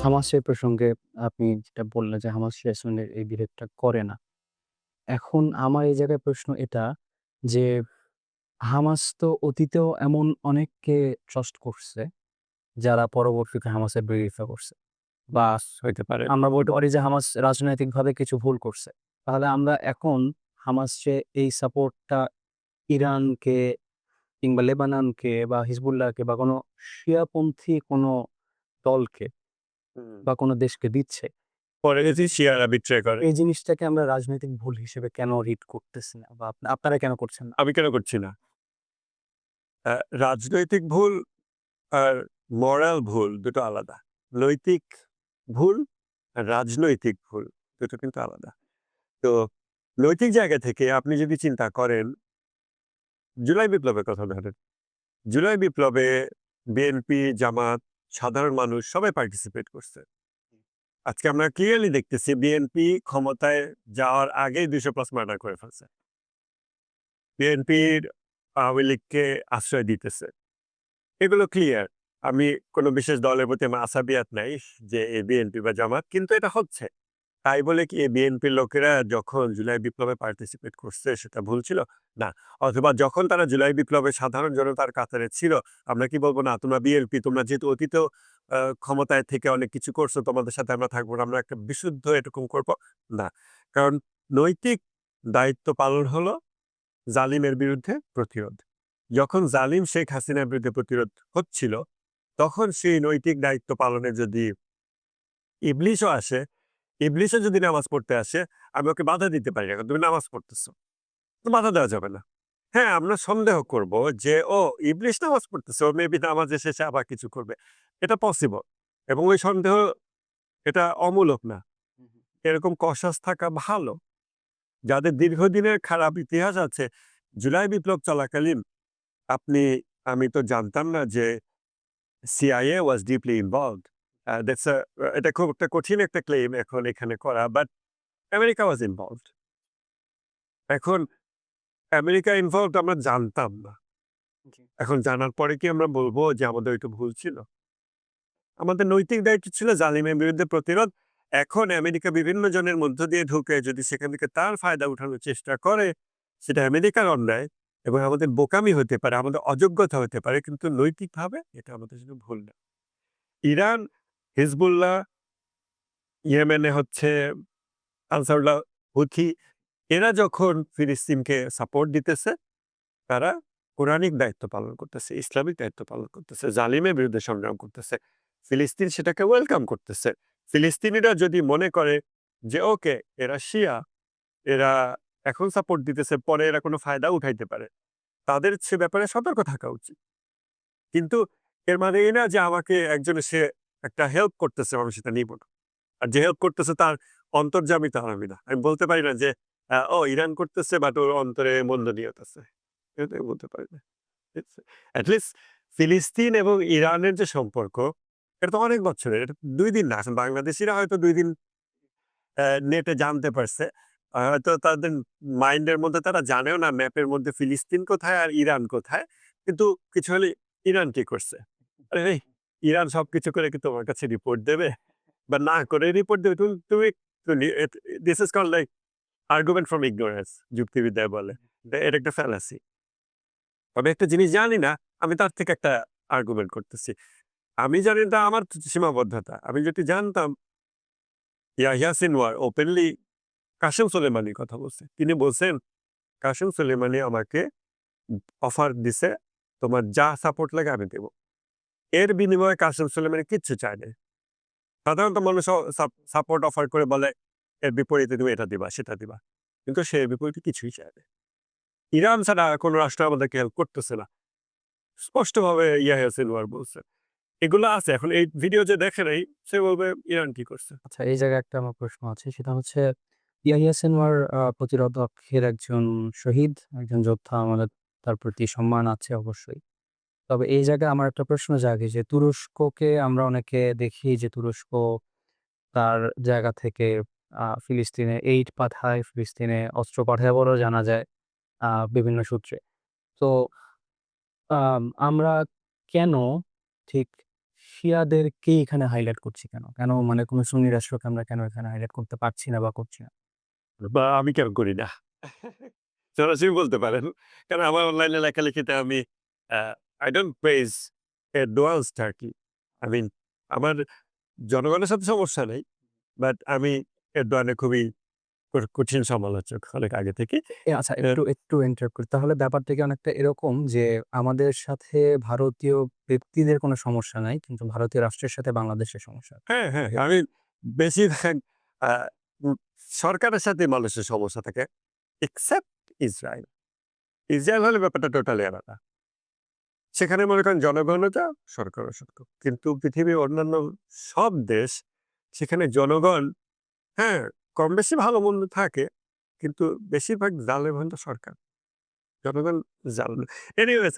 হামাসের প্রসঙ্গে আপনি যেটা বললেন যে হামাস আসলে এই বিরোধটা করে না। এখন আমার এই জায়গায় প্রশ্ন এটা যে হামাস তো অতীতেও এমন অনেককে ট্রাস্ট করছে, যারা পরবর্তীতে হামাসের বিরোধিতা করছে। বা হইতে পারে। আমরা বলতে পারি যে হামাস রাজনৈতিকভাবে কিছু ভুল করছে। তাহলে আমরা এখন হামাস যে এই সাপোর্টটা ইরানকে কিংবা লেবাননকে বা হিজবুল্লাহকে বা কোনো শিয়াপন্থী কোনো দলকে হুম। বা কোনো দেশকে দিচ্ছে, পরে গেছি শিয়ারা বিট্রে করে। এই জিনিসটাকে আমরা রাজনৈতিক ভুল হিসেবে কেন রিড করতেছি না? বা আপনারা কেন করছেন না? আমি কেন করছি না? আ রাজনৈতিক ভুল আর মোরাল ভুল দুটো আলাদা। নৈতিক ভুল আর রাজনৈতিক ভুল দুটো কিন্তু আলাদা। তো নৈতিক জায়গা থেকে আপনি যদি চিন্তা করেন, জুলাই বিপ্লবের কথা ধরেন। জুলাই বিপ্লবে বিএনপি, জামাত, সাধারণ মানুষ সবাই পার্টিসিপেট করছে। আজকে আমরা ক্লিয়ারলি দেখতেছি বিএনপি ক্ষমতায় যাওয়ার আগেই ২০০+ মার্ডার করে ফেলছে। বিএনপির আওয়ামী লীগকে আশ্রয় দিতেছে। এগুলো ক্লিয়ার। আমি কোনো বিশেষ দলের প্রতি আমার আসাবিয়াত নাই যে এ বিএনপি বা জামাত। কিন্তু এটা হচ্ছে। তাই বলে কি এই বিএনপির লোকেরা যখন জুলাই বিপ্লবে পার্টিসিপেট করছে সেটা ভুল ছিল? না। অথবা যখন তারা জুলাই বিপ্লবে সাধারণ জনতার কাতারে ছিল, আমরা কি বলব না তোমরা বিএনপি তোমরা যেহেতু অতীতেও ক্ষমতায় থেকে অনেক কিছু করছো তোমাদের সাথে আমরা থাকবো না। আমরা একটা বিশুদ্ধ এরকম করব? না। কারণ নৈতিক দায়িত্ব পালন হলো জালিমের বিরুদ্ধে প্রতিরোধ। যখন জালিম শেখ হাসিনার বিরুদ্ধে প্রতিরোধ হচ্ছিল, তখন সেই নৈতিক দায়িত্ব পালনে যদি ইবলিশও আসে, ইবলিশও যদি নামাজ পড়তে আসে, আমি ওকে বাধা দিতে পারি না। কারণ তুমি নামাজ পড়তেছো। তো বাধা দেওয়া যাবে না। হ্যাঁ, আমরা সন্দেহ করব যে, ও ইবলিশ নামাজ পড়তেছে, ও মেবি নামাজের শেষে আবার কিছু করবে। এটা পসিবল। এবং ওই সন্দেহ এটা অমূলক না। হুম, হুম। এরকম কসাস থাকা ভালো। যাদের দীর্ঘদিনের খারাপ ইতিহাস আছে, জুলাই বিপ্লব চলাকালীন আপনি আমি তো জানতাম না যে CIA was deeply involved. That's a এটা খুব একটা কঠিন একটা ক্লেইম এখন এখানে করা। But America was involved. এখন আমেরিকা ইনভলভড আমরা জানতাম না। জি। এখন জানার পরে কি আমরা বলবো যে আমাদের একটু ভুল ছিল? আমাদের নৈতিক দায়িত্ব ছিল জালিমের বিরুদ্ধে প্রতিরোধ। এখন আমেরিকা বিভিন্ন জনের মধ্য দিয়ে ঢুকে যদি সেখান থেকে তার ফায়দা উঠানোর চেষ্টা করে, সেটা আমেরিকার অন্যায় এবং আমাদের বোকামি হতে পারে, আমাদের অযোগ্যতা হতে পারে। কিন্তু নৈতিকভাবে এটা আমাদের জন্য ভুল না। ইরান, হিজবুল্লাহ, ইয়েমেনে হচ্ছে আনসারুল্লাহ হুথি, এরা যখন ফিলিস্তিনকে সাপোর্ট দিতেছে, তারা কোরআনিক দায়িত্ব পালন করতেছে, ইসলামিক দায়িত্ব পালন করতেছে, জালিমের বিরুদ্ধে সংগ্রাম করতেছে। ফিলিস্তিন সেটাকে ওয়েলকাম করতেছে। ফিলিস্তিনিরা যদি মনে করে যে ওকে এরা শিয়া, এরা এখন সাপোর্ট দিতেছে, পরে এরা কোনো ফায়দা উঠাইতে পারে। তাদের সে ব্যাপারে সতর্ক থাকা উচিত। কিন্তু এর মানে এই না যে আমাকে একজন সে একটা হেল্প করতেছে আমি সেটা নিব না। আর যে হেল্প করতেছে তার অন্তর্যামী তার আমি না। আমি বলতে পারি না যে ও ইরান করতেছে বাট ওর অন্তরে মন্দ নিয়ত আছে। এটা আমি বলতে পারি না। এট লিস্ট ফিলিস্তিন এবং ইরানের যে সম্পর্ক, এটা তো অনেক বছরের। এটা ২ দিন না। এখন বাংলাদেশিরা হয়তো ২ দিন নেটে জানতে পারছে। হয়তো তাদের মাইন্ডের মধ্যে তারা জানেও না ম্যাপের মধ্যে ফিলিস্তিন কোথায় আর ইরান কোথায়। কিন্তু কিছু হলে ইরান কি করছে? আরে এই ইরান সবকিছু করে কি তোমার কাছে রিপোর্ট দেবে? বা না করে রিপোর্ট দেবে। তুমি তুমি তুমি this is called like argument from ignorance যুক্তিবিদ্যায় বলে। এটা একটা ফ্যালাসি। তবে একটা জিনিস জানি না, আমি তার থেকে একটা আর্গুমেন্ট করতেছি। আমি জানি এটা আমার সীমাবদ্ধতা। আমি যদি জানতাম ইয়াহিয়া সিনওয়ার ওপেনলি কাসেম সোলেমানির কথা বলছে। তিনি বলছেন, "কাসেম সোলেমানি আমাকে অফার দিছে, তোমার যা সাপোর্ট লাগে আমি দেব।" এর বিনিময়ে কাসেম সোলেমানি কিচ্ছু চায় নাই। সাধারণত মানুষ সাপোর্ট অফার করে বলে, এর বিপরীতে তুমি এটা দিবা, সেটা দিবা। কিন্তু সে এর বিপরীতে কিছুই চায় না। ইরান ছাড়া কোন রাষ্ট্র আমাদেরকে হেল্প করতেছে না। স্পষ্টভাবে ইয়াহিয়া সিনওয়ার বলছে। এগুলো আছে। এখন এই ভিডিও যে দেখে নাই, সে বলবে ইরান কি করছে? আচ্ছা, এই জায়গায় একটা আমার প্রশ্ন আছে। সেটা হচ্ছে ইয়াহিয়া সিনওয়ার প্রতিরোধকের একজন শহীদ, একজন যোদ্ধা। আমাদের তার প্রতি সম্মান আছে অবশ্যই। তবে এই জায়গায় আমার একটা প্রশ্ন জাগে যে তুরস্ককে আমরা অনেকে দেখি যে তুরস্ক তার জায়গা থেকে ফিলিস্তিনে এইড পাঠায়, ফিলিস্তিনে অস্ত্র পাঠায় বলেও জানা যায় বিভিন্ন সূত্রে। তো আমরা কেন ঠিক শিয়াদেরকেই এখানে হাইলাইট করছি কেন? কেন মানে কোনো সুন্নি রাষ্ট্রকে আমরা কেন এখানে হাইলাইট করতে পারছি না বা করছি না? বা আমি কেন করি না? সরাসরি বলতে পারেন। কারণ আমার অনলাইনে লেখালেখিতে আমি আ I don't praise Erdogan's Turkey. I mean আমার জনগণের সাথে সমস্যা নেই। বাট আমি এরদোয়ানের খুবই কঠিন সমালোচক অনেক আগে থেকেই। আচ্ছা, আ একটু ইন্টারাপ্ট করি। তাহলে ব্যাপারটা কি অনেকটা এরকম যে আমাদের সাথে ভারতীয় ব্যক্তিদের কোনো সমস্যা নাই। কিন্তু ভারতীয় রাষ্ট্রের সাথে বাংলাদেশের সমস্যা আছে। হ্যাঁ, হ্যাঁ, আমি বেশিরভাগ আ উম সরকারের সাথে মানুষের সমস্যা থাকে এক্সেপ্ট ইসরায়েল। ইসরায়েল হলে ব্যাপারটা টোটালি আলাদা। সেখানে মনে করেন জনগণও যা, সরকারও সত্য। কিন্তু পৃথিবীর অন্যান্য সব দেশ সেখানে জনগণ হ্যাঁ, কম বেশি ভালো-মন্দ থাকে। কিন্তু বেশিরভাগ জালেম হলো সরকার। জনগণ জালেম। এনিওয়েজ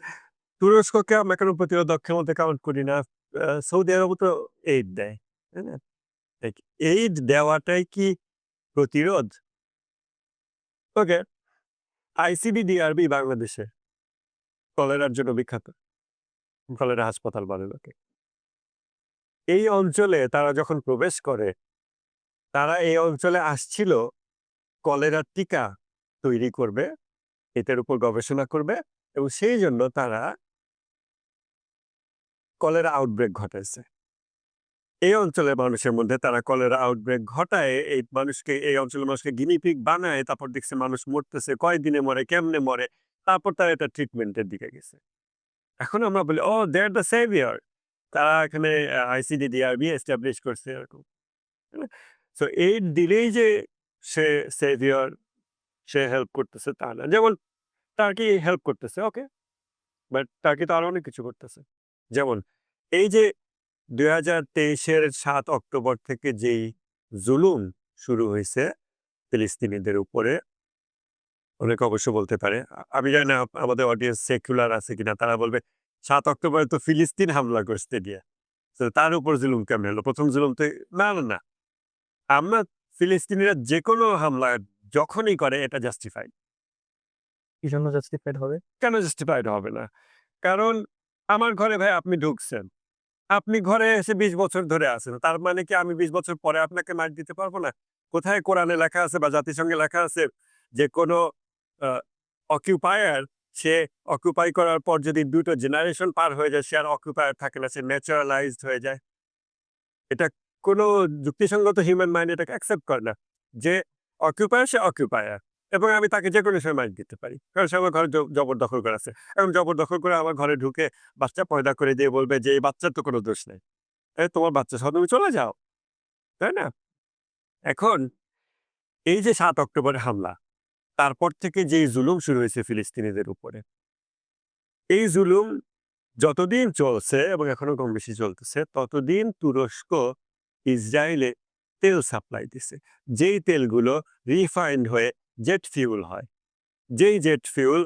তুরস্ককে আমরা কেন প্রতিরোধক মধ্যে কাউন্ট করি না? সৌদি আরবও তো এইড দেয়। তাই না? লাইক এইড দেওয়াটাই কি প্রতিরোধ? ওকে, আইসিডি-ডিআরবি বাংলাদেশে কলেরার জন্য বিখ্যাত। কলেরা হাসপাতাল বলে লোকে। এই অঞ্চলে তারা যখন প্রবেশ করে, তারা এই অঞ্চলে আসছিল কলেরার টিকা তৈরি করবে, এটার উপর গবেষণা করবে এবং সেইজন্য তারা কলেরা আউটব্রেক ঘটাইছে। এই অঞ্চলের মানুষের মধ্যে তারা কলেরা আউটব্রেক ঘটায়, এই অঞ্চলের মানুষকে গিনি পিগ বানায়, তারপর দেখছে মানুষ মরতেছে, কয়দিনে মরে, কেমনে মরে, তারপর তারা এটা ট্রিটমেন্টের দিকে গেছে। এখন আমরা বলি, "ওহ! দে আর দ্য সেভিয়ার।" তারা এখানে আইসিডি-ডিআরবি এস্টাবলিশ করছে এরকম। তাই না? সো এইড দিলেই যে সে সেভিয়ার, সে হেল্প করতেছে তা না। যেমন টার্কি হেল্প করতেছে, ওকে। বাট টার্কি তো আরো অনেক কিছু করতেছে। যেমন এই যে ২০২৩ এর ৭ অক্টোবর থেকে যেই জুলুম শুরু হইছে ফিলিস্তিনিদের উপরে, অনেকে অবশ্য বলতে পারে। আমি জানি না আমাদের অডিয়েন্স সেকুলার আছে কিনা। তারা বলবে ৭ অক্টোবরে তো ফিলিস্তিন হামলা করছে দিয়ে। তো তার উপর জুলুম কেমনে হলো? ১ম জুলুম তো না, না, না। আমরা ফিলিস্তিনিরা যেকোনো হামলা যখনই করে এটা জাস্টিফাইড। কি জন্য জাস্টিফাইড হবে? কেন জাস্টিফাইড হবে না? কারণ আমার ঘরে ভাই আপনি ঢুকছেন। আপনি ঘরে এসে ২০ বছর ধরে আছেন। তার মানে কি আমি ২০ বছর পরে আপনাকে মার দিতে পারব না? কোথায় কোরআনে লেখা আছে বা জাতিসংঘে লেখা আছে যে কোনো আ অকুপায়ার সে অকুপাই করার পর যদি ২ টো জেনারেশন পার হয়ে যায় সে আর অকুপায়ার থাকে না, সে ন্যাচারালাইজড হয়ে যায়। এটা কোনো যুক্তিসঙ্গত হিউম্যান মাইন্ড এটাকে অ্যাকসেপ্ট করে না। যে অকুপায়ার সে অকুপায়ার এবং আমি তাকে যেকোনো সময় মার দিতে পারি। কারণ সে আমার ঘরে জবরদখল করে আছে। এবং জবরদখল করে আমার ঘরে ঢুকে বাচ্চা পয়দা করে দিয়ে বলবে যে, "এই বাচ্চার তো কোনো দোষ নাই। তোমার বাচ্চা সহ তুমি চলে যাও।" তাই না? এখন এই যে ৭ অক্টোবরের হামলা, তারপর থেকে যেই জুলুম শুরু হয়েছে ফিলিস্তিনিদের উপরে, এই জুলুম যতদিন চলছে এবং এখনো কম বেশি চলতেছে, ততদিন তুরস্ক ইসরায়েলে তেল সাপ্লাই দিছে। যেই তেলগুলো রিফাইন্ড হয়ে জেট ফিউল হয়। যেই jet fuel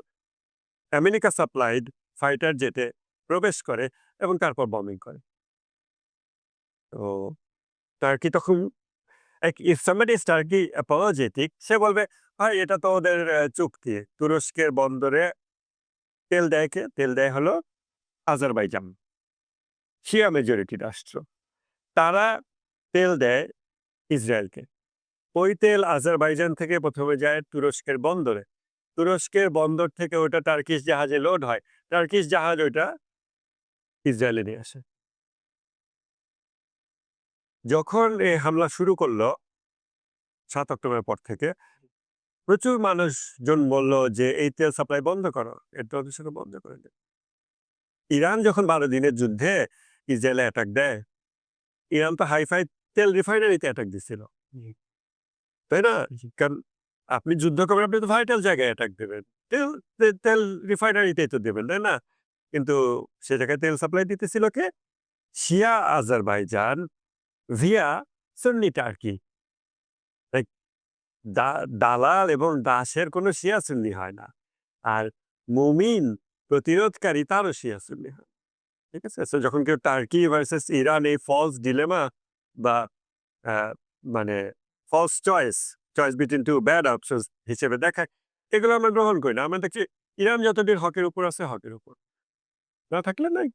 America supplied fighter জেটে প্রবেশ করে এবং তারপর বম্বিং করে। তো টার্কি তখন if somebody is Turkey apologetic সে বলবে, "ভাই এটা তো ওদের চুক্তি। তুরস্কের বন্দরে তেল দেয় কে? তেল দেয় হলো আজারবাইজান। শিয়া মেজরিটি রাষ্ট্র। তারা তেল দেয় ইসরায়েলকে। ওই তেল আজারবাইজান থেকে ১ম এ যায় তুরস্কের বন্দরে। তুরস্কের বন্দর থেকে ওটা টার্কিশ জাহাজে লোড হয়। টার্কিশ জাহাজ ওইটা ইসরায়েলে নিয়ে আসে। যখন এই হামলা শুরু করল ৭ অক্টোবরের পর থেকে প্রচুর মানুষজন বলল যে, "এই তেল সাপ্লাই বন্ধ করো। এর তো অফিসে বন্ধ করে দেয়।" ইরান যখন ১২ দিনের যুদ্ধে ইসরায়েলে অ্যাটাক দেয়, ইরান তো হাই-ফাই তেল রিফাইনারিতে অ্যাটাক দিছিল। জি, তাই না? জি। কারণ আপনি যুদ্ধ করবেন আপনি তো ভাইটাল জায়গায় অ্যাটাক দেবেন। তেল তেল রিফাইনারিতেই তো দেবেন, তাই না? কিন্তু সে জায়গায় তেল সাপ্লাই দিতেছিল কে? শিয়া আজারবাইজান ভিয়া সুন্নি টার্কি। লাইক দালাল এবং দাসের কোনো শিয়া সুন্নি হয় না। আর মুমিন প্রতিরোধকারী তারও শিয়া সুন্নি হয়। ঠিক আছে? সো যখন কেউ টার্কি ভার্সাস ইরান এই ফলস ডিলেমা বা আ মানে false choice between 2 bad options হিসেবে দেখায়, এগুলো আমরা গ্রহণ করি না। আমরা দেখছি ইরান যতদিন হকের উপর আছে হকের উপর। না থাকলে নাই।